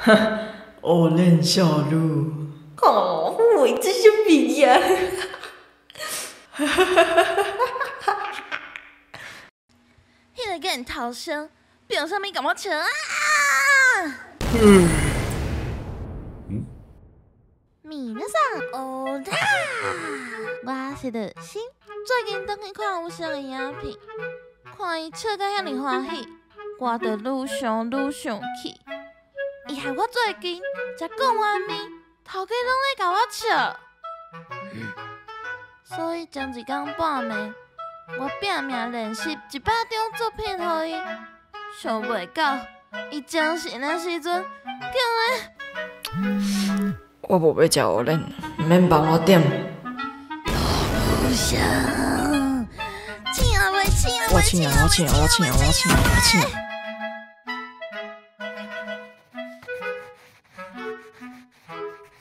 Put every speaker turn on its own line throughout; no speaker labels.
黑脸小鹿。
哦，我这是鼻呀！
迄个囡头生，凭啥物甲我笑啊？米娜桑，欧啦！我是乐心，最近转去看有声的影片，看伊笑甲遐尼欢喜，我就愈想愈生气。伊害我最近才讲完面，头家拢咧甲我笑。所以前一天半暝，我拼命练习100张作品予伊，想袂到伊精神的时阵，竟然。
我无要食黑脸，毋免帮我点。
不想，请啊袂请啊
我请啊！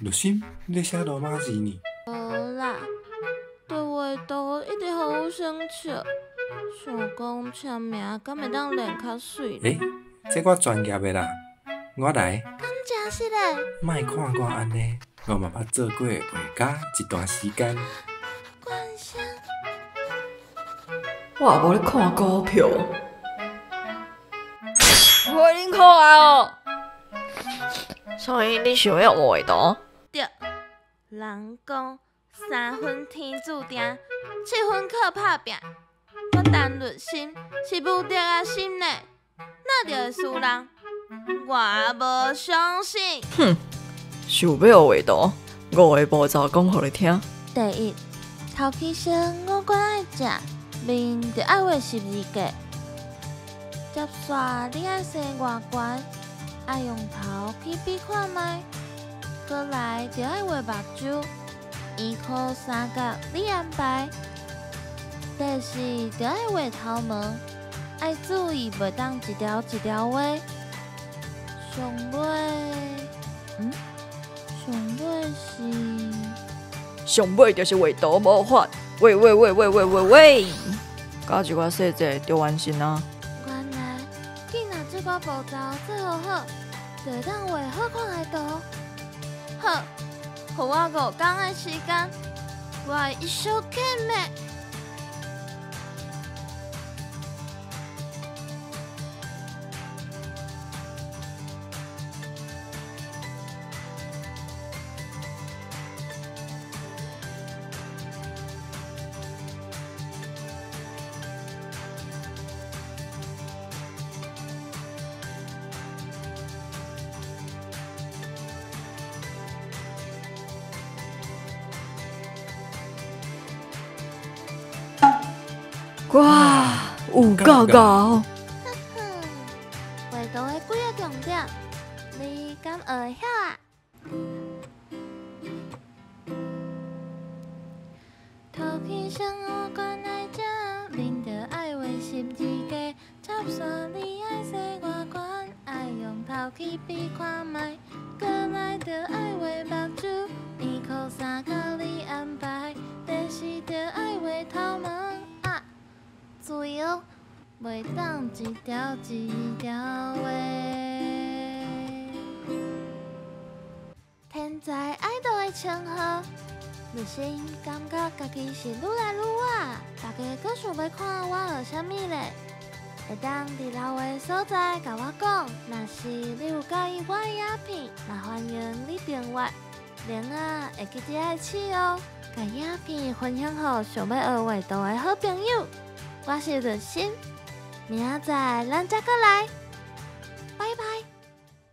陆心，你咧写罗马字呢？
无啦，对画图一直互我生笑，想讲签名敢会当练较水。
这我专业的啦，我来。
敢真是嘞？
莫看我安尼，我嘛捌做过画家一段时间。
关心。
我也无咧看股票。我恁看哦。所以你想要画图？
对，人讲3分天注定，7分靠打拼。我陈律心是无敌的心呢，哪就会输人？我无相信。
哼，想要画图，5个步骤讲互你听。
第一，头起身五官爱食，面就爱画12格。接煞你爱生外悬，爱用头去比看卖。过来就爱画目睭，圆箍三角你安排。第四，就爱画头毛，爱注意袂当一条一条画。上
尾就是画图无法，喂，加一寡细节就完成啊。
原来，竟然这个步骤做好，就会当画好看的图。好，互我5天的时间，我会一生懸命。
哇，有够高！
画图的几个重点，你敢学会晓啊？头起身五官爱食，面就爱画12格，插线你爱洗外观，爱用头去比看卖，过来就爱画目睭，圆箍三角你安排，第四就爱画头毛。注意哦，袂当一条一条画。天才爱豆的称号，内心感觉家己是愈来愈活。大家阁想要看我学啥物咧？会当伫老的所在甲我讲。若是你有介意我的影片，那欢迎你订阅，铃仔会记得爱试哦。甲影片分享予想要学画图的好朋友。我是乐心，明仔载咱再过来，拜拜。